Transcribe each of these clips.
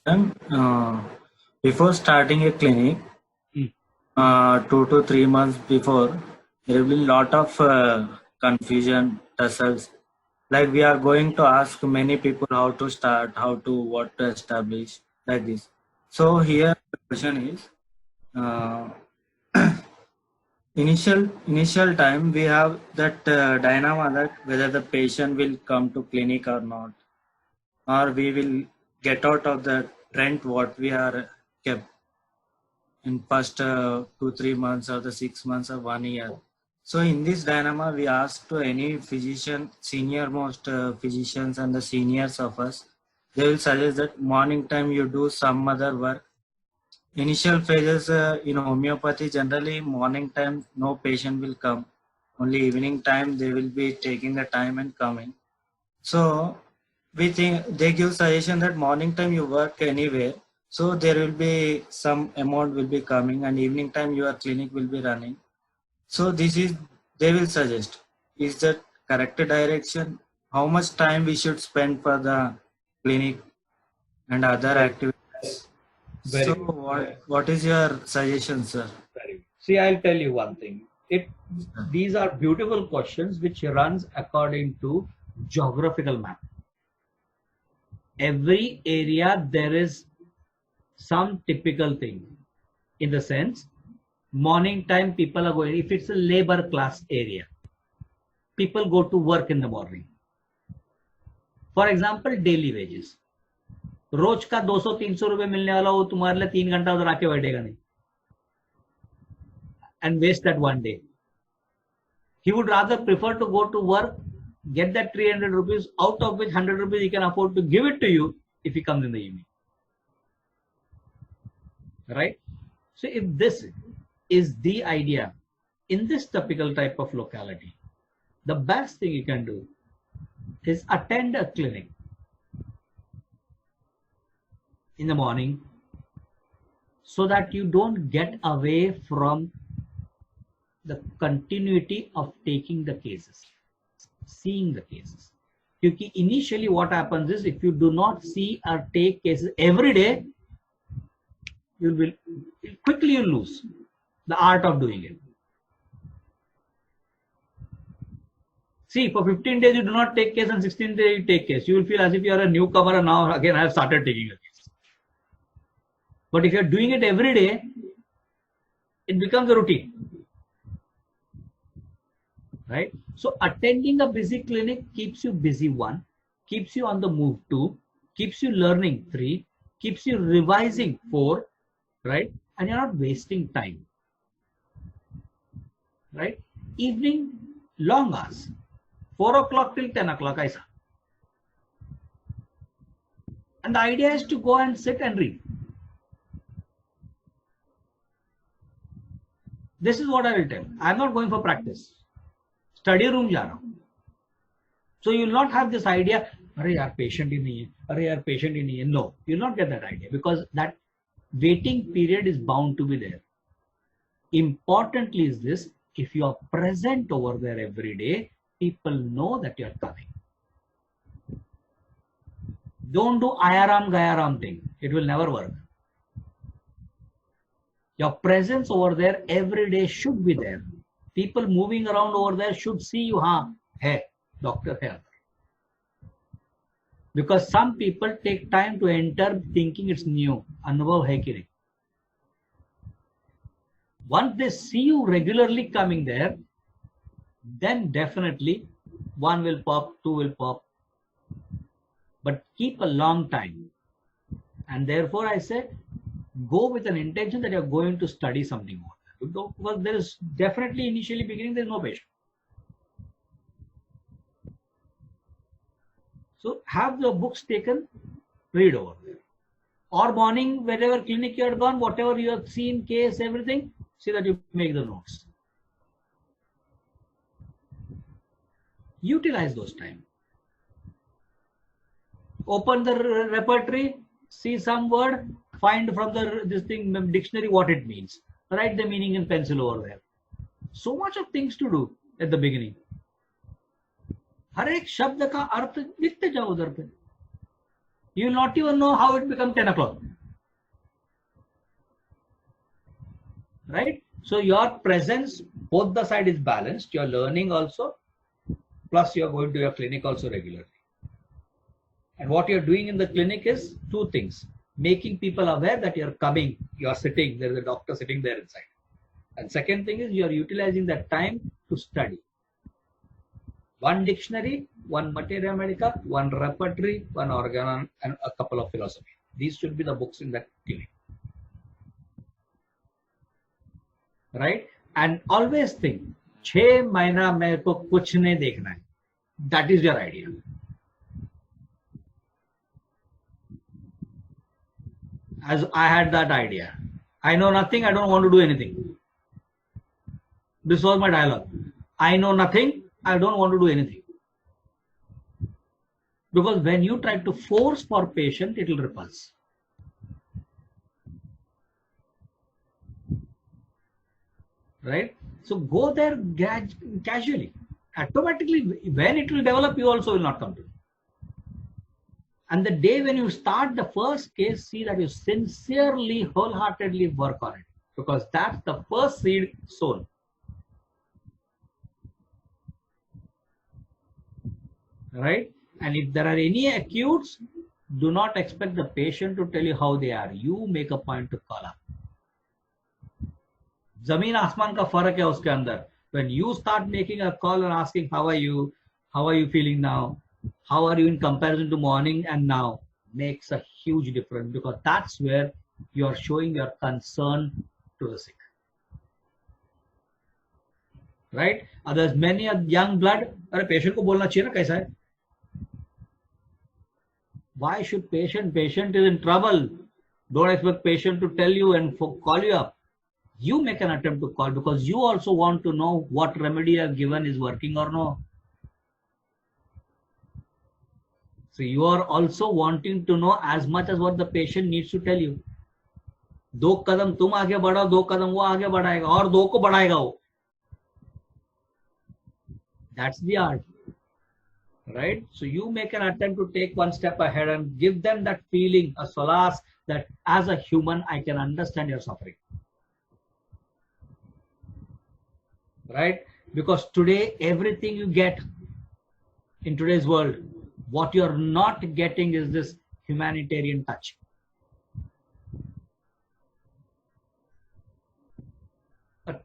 And before starting a clinic, Mm. 2 to 3 months before, there will be lot of confusion, tussles. Like we are going to ask many people how to start, how to what to establish, like this. So here the question is, uh, initial time we have that dilemma that whether the patient will come to clinic or not, or we will get out of the rent what we are kept in past 2 3 months or the 6 months or 1 year. So in this dilemma, we ask to any physician, senior most physicians and the seniors of us, they will suggest that morning time you do some other work. Initial phases in homeopathy, generally morning time no patient will come. Only evening time they will be taking the time and coming. So we think they give suggestion that morning time you work anywhere, so there will be some amount will be coming, and evening time your clinic will be running. So this is they will suggest. Is that correct direction? How much time we should spend for the clinic and other Very, activities? very So good. what is your suggestion, sir? Very good. See, I'll tell you one thing. These are beautiful questions which runs according to geographical map. Every area there is some typical thing. In the sense, morning time people are going. If it's a labor class area, people go to work in the morning. For example, daily wages. रोज का 200-300 रुपए मिलने वाला वो तुम्हारे लिए 3 घंटा उधर आके बैठेगा नहीं and waste that one day. He would rather prefer to go to work, get that 300 rupees, out of which 100 rupees he can afford to give it to you if he comes in the evening. Right? So if this is the idea in this typical type of locality, the best thing you can do is attend a clinic in the morning so that you don't get away from the continuity of taking the cases, seeing the cases. Because initially what happens is if you do not see or take cases every day, you will quickly lose the art of doing it. See, for 15 days you do not take case and 16 days you take case. You will feel as if you are a newcomer and now again I have started taking a case. But if you are doing it every day, it becomes a routine. Right? So attending a busy clinic keeps you busy, 1, keeps you on the move, 2, keeps you learning, 3, keeps you revising, 4, right? And you're not wasting time. Right? Evening, long hours. 4 o'clock till 10 o'clock, I saw. And the idea is to go and sit and read. This is what I will tell. I'm not going for practice. Study room जा रहा हूँ. So you will not have this idea, अरे यार patient ही नहीं है, अरे यार patient ही नहीं है. No, you will not get that idea because that waiting period is bound to be there. Importantly is this, if you are present over there every day, people know that you are coming. Don't do ayaram gayaram thing. It will never work. Your presence over there every day should be there. People moving around over there should see you, हाँ है doctor है. Because some people take time to enter thinking it's new. अनुभव है कि नहीं. Once they see you regularly coming there, then definitely 1 will pop, 2 will pop. But keep a long time. And therefore I say, go with an intention that you're going to study something more. Because there is definitely initially beginning, there is no patient. So have the books taken, read over there. Or morning, wherever clinic you are gone, whatever you have seen, case, everything, see that you make the notes. Utilize those time. Open the repertory, see some word, find from this thing dictionary what it means. Write the meaning in pencil over there. So much of things to do at the beginning. हर एक शब्द का अर्थ लिखते जाओ उधर पे. You will not even know how it become 10 o'clock. Right? So your presence, both the side is balanced. You're learning also, plus you're going to your clinic also regularly. And what you're doing in the clinic is two things. Making people aware that you're coming, you're sitting, there's a doctor sitting there inside. And second thing is you're utilizing that time to study. One dictionary, one materia medica, one repertory, one organon, and a couple of philosophy. These should be the books in that clinic. Right? And always think, 6 महीना मेरे को कुछ नहीं देखना है. That is your idea. As I had that idea. I know nothing, I don't want to do anything. This was my dialogue. I know nothing, I don't want to do anything. Because when you try to force for patient, it will repulse. Right? So go there casually. Automatically, when it will develop, you also will not come to it. And the day when you start the first case, see that you sincerely, wholeheartedly work on it. Because that's the first seed sown. Right? And if there are any acutes, do not expect the patient to tell you how they are. You make a point to call up. Zameen Asman ka farak hai uske andar. When you start making a call and asking, how are you feeling now? How are you in comparison to morning and now? Makes a huge difference, because that's where you are showing your concern to the sick. Right? There's many a young blood. Are patient ko bolna chahiye na kaisa hai? Why should patient is in trouble? Don't expect patient to tell you and call you up. You make an attempt to call, because you also want to know what remedy you have given is working or no. So you are also wanting to know as much as what the patient needs to tell you. 2 कदम तुम आगे बढ़ाओ, 2 कदम वो आगे बढ़ाएगा और 2 को बढ़ाएगा वो. That's the art. Right? So you make an attempt to take one step ahead and give them that feeling, a solace, that as a human, I can understand your suffering. Right? Because today, everything you get in today's world, what you're not getting is this humanitarian touch.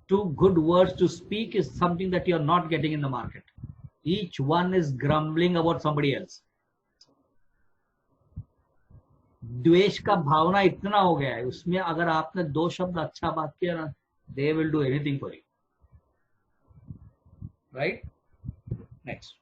Two good words to speak is something that you're not getting in the market. Each one is grumbling about somebody else. द्वेष का भावना इतना हो गया है, उसमें अगर आपने 2 शब्द अच्छा बात किया ना, they will do anything for you. Right? Next.